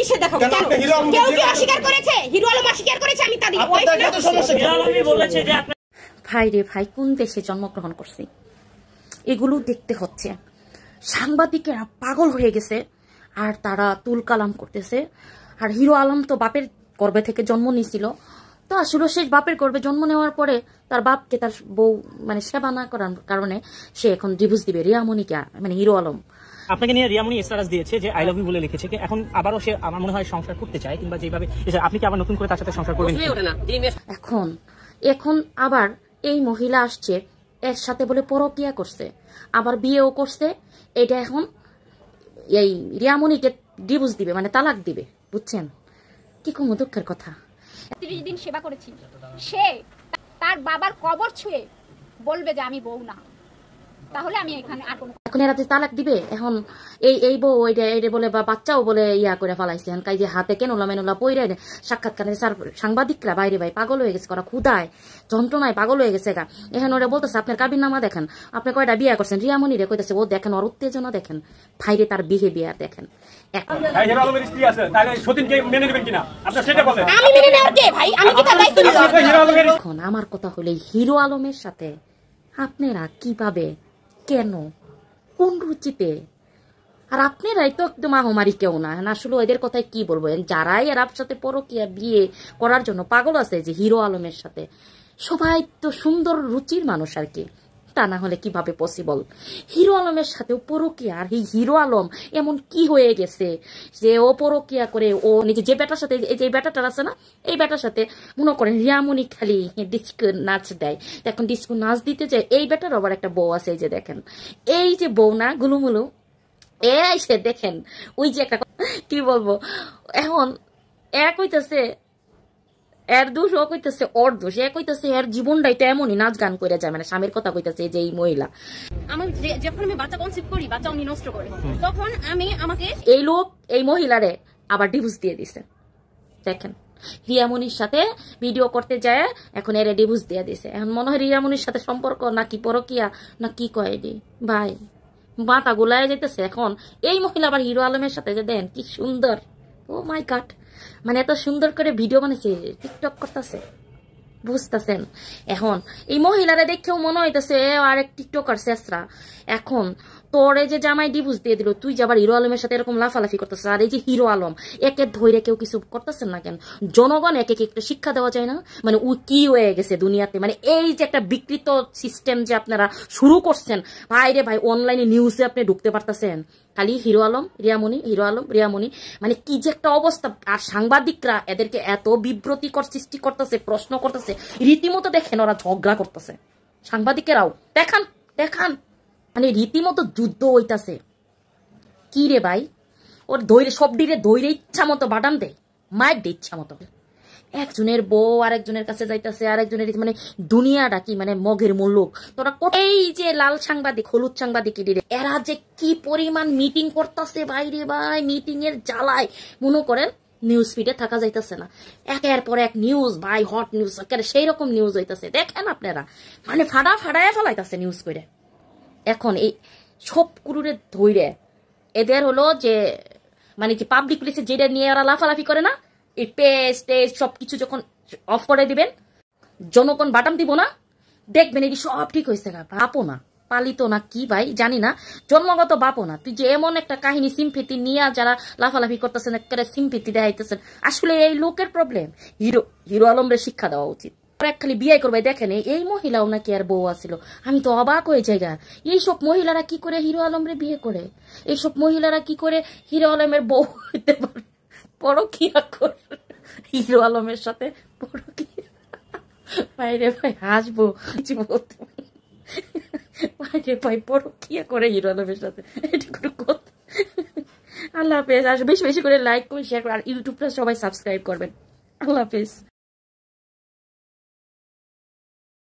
নিষেধ দেখাবো কেন? কেউ কি অস্বীকার করেছে? হিরো আলম অস্বীকার করেছে আমি তাদের ভাই রে ভাই, কোন দেশে জন্মগ্রহণ করছি এগুলো দেখতে হচ্ছে। সাংবাদিকেরা পাগল হয়ে গেছে আর তারা তুল কালাম করতেছে। আর হিরো আলম তো বাপের গর্ভে থেকে জন্ম নিয়েছিল, তো আসলে শেষ বাপের গর্ভে জন্ম নেওয়ার পরে তার বাপকে তার বউ মানে সেবা না করার কারণে সে এখন ডিভোর্স দিবে রিয়ামণিকে, মানে হিরো আলম। আপনাকে নিয়ে রিয়ামণি স্ট্যাটাস দিয়েছে যে আই লাভ ইউ বলে লিখেছে, এখন আবারও সে আমার মনে হয় সংসার করতে চায়, কিংবা যেভাবে আপনি কি আবার নতুন করে তার সাথে সংসার করবেন? এখন আবার এই মহিলা আসছে, এর সাথে বলে পরকিয়া করছে, আবার বিয়েও করছে। এটা এখন এই রিয়ামণিকে ডিভোর্স দিবে, মানে তালাক দিবে, বুঝছেন? কি কোনো দুঃখের কথা। 30 দিন সেবা করেছি, সে তার বাবার কবর ছুঁয়ে বলবে যে আমি বউ না, তাহলে আমি এখানে আর কোনো এখন এরা যে তালাক দিবে, এখন এই বউ এটা বলে বা বাচ্চাও বলে ইয়া করে ফেলাইছে। কাই যে হাতে কেনলা মেনলা পইরে সাক্ষাৎকারে সাংবাদিকরা বাইরে ভাই পাগল হয়ে গেছে, করা ক্ষুদায় যন্ত্রণায় পাগল হয়ে গেছে গা। এখন ওরা বলতেছে আপনার কাবির নামা দেখেন, আপনি কয়টা বিয়ে করছেন। রিয়ামণি রে কইতেছে ও দেখেন, ওর উত্তেজনা দেখেন, ভাইরে তার বিহেভিয়ার দেখেন। এখন আমার কথা হলে হিরো আলমের সাথে আপনারা কিভাবে, কেন, কোন রুচিতে? আর আপনারাই তো একদম আহমারি কেউ না। আসলে এদের কথায় কি বলবো, যারাই এর সাথে পরকিয়া বিয়ে করার জন্য পাগল আছে যে হিরো আলমের সাথে, সবাই তো সুন্দর রুচির মানুষ আর কি, তা না হলে কিভাবে পসিবল? হিরো আলমের সাথে পরকিয়া, আর এই হিরো আলম এমন কি হয়ে গেছে যে ও পরকিয়া করে ও নিজে যে বেটার সাথে, এই যে বেটাটার আছে না, এই বেটার সাথে মনে করেন রিয়ামণি খালি ডিস্কো নাচ দেয়, এখন ডিস্কো নাচ দিতে যায়। এই বেটার আবার একটা বউ আছে, এই যে দেখেন, এই যে বউ না গুলুমুলু, এই সে দেখেন ওই যে একটা কি বলবো, এখন এক হইতেছে এর দোষ, ও কইতেছে ওর দোষ, এ কইতেছে এর জীবনটাই তো এমনই নাচ গান করে যায়, মানে স্বামীর কথা কইতেছে যে এই মহিলা। যখন আমি বাচ্চা কনসিভ করি, বাচ্চা উনি নষ্ট করে, তখন আমি আমাকে এই লোক এই মহিলারে আবার ডিভোর্স দিয়ে দিছে। দেখেন রিয়ামণির সাথে ভিডিও করতে যায়, এখন এর ডিভোর্স দিয়ে দিছে। এখন মনে হয় রিয়ামণির সাথে সম্পর্ক নাকি পরকিয়া না কি কয় দি ভাই, মাথা গোলায় যেতেছে। এখন এই মহিলা আবার হিরো আলমের সাথে যে দেন কি সুন্দর, ও মাই গড, মানে এত সুন্দর করে ভিডিও বানাইছে, টিকটক করতেছে, বুঝতেছেন? এখন এই মহিলারা দেখেও মনে হইতেছে আরেক টিকটকার শেষরা। এখন তোরে যে জামাই ডিভোর্স দিয়ে দিল, তুই যে আবার হিরো আলমের সাথে এরকম লাফালাফি করতেছে। আর এই যে হিরো আলম, একে ধৈরে কেউ কিছু করতেছেন না কেন? জনগণ একে একটু শিক্ষা দেওয়া যায় না? মানে ও কি হয়ে গেছে দুনিয়াতে, মানে এই যে একটা বিকৃত সিস্টেম যে আপনারা শুরু করছেন ভাই রে ভাই, অনলাইনে নিউজে আপনি ঢুকতে পারতেছেন খালি হিরো আলম রিয়ামণি, হিরো আলম রিয়ামণি, মানে কি যে একটা অবস্থা। আর সাংবাদিকরা এদেরকে এত বিব্রতিকর সৃষ্টি করতেছে, প্রশ্ন করতেছে, রীতিমতো দেখেন ওরা ঝগড়া করতেছে। সাংবাদিকেরাও দেখান দেখান, মানে রীতিমতো যুদ্ধ হইতাছে। কি রে ভাই, ওর ধৈর্য সব ডিরে ধৈর্য ইচ্ছা মতো বাটাম দেয়, মায়ের দে ইচ্ছা মতো। একজনের বউ আরেকজনের কাছে যাইতেছে, আরেকজনের মানে দুনিয়াটা কি, মানে মগের মুল্লুক। তোরা এই যে লাল সাংবাদিক হলুদ সাংবাদিক এরা যে কি পরিমাণ মিটিং করতেছে বাইরে ভাই, মিটিং এর জ্বালায় মনে করেন নিউজ ফিডে থাকা যাইতেছে না। একের পর এক নিউজ ভাই, হট নিউজ, সেই রকম নিউজ হইতেছে। দেখেন আপনারা, মানে ফাড়ায় ফেলাইতেছে নিউজ করে। এখন এই সব কুরুরে ধৈরে এদের হলো যে মানে যে পাবলিক প্লেসে যেটা নিয়ে ওরা লাফালাফি করে না, এই পেজ টেজ সবকিছু যখন অফ করে দিবেন, জনগণ বাটাম দিব না, দেখবেন এই সব ঠিক হয়েছে। বাপো না পালিত না কি ভাই জানি না, জন্মগত বাপো না। তুই যে এমন একটা কাহিনী সিম্পেথি নিয়ে যারা লাফালাফি করতেছেন, একটা সিম্পেথি দেখাইতেছেন, আসলে এই লোকের প্রবলেম। হিরো আলমরে শিক্ষা দেওয়া উচিত। খালি বিয়ে করবে। দেখেন এই মহিলাও নাকি আর বউ আসছিল, আমি তো অবাক হয়ে যাই। এইসব মহিলারা কি করে হিরো আলমরে বিয়ে করে? এইসব মহিলারা কি করে হিরো আলমের বউ হইতে পারে? পরকিয়া করে হিরো আলমের সাথে পরকিয়া। ভাইরে ভাই হাসবো কিছু বলতে, ভাইরে ভাই পরকিয়া করে হিরো আলমের সাথে, এটা কোনো কথা? আল্লাহ হাফেজ। আর বেশি বেশি করে লাইক করে শেয়ার করে, আর ইউটিউবটা সবাই সাবস্ক্রাইব করবেন। আল্লাহ হাফেজ।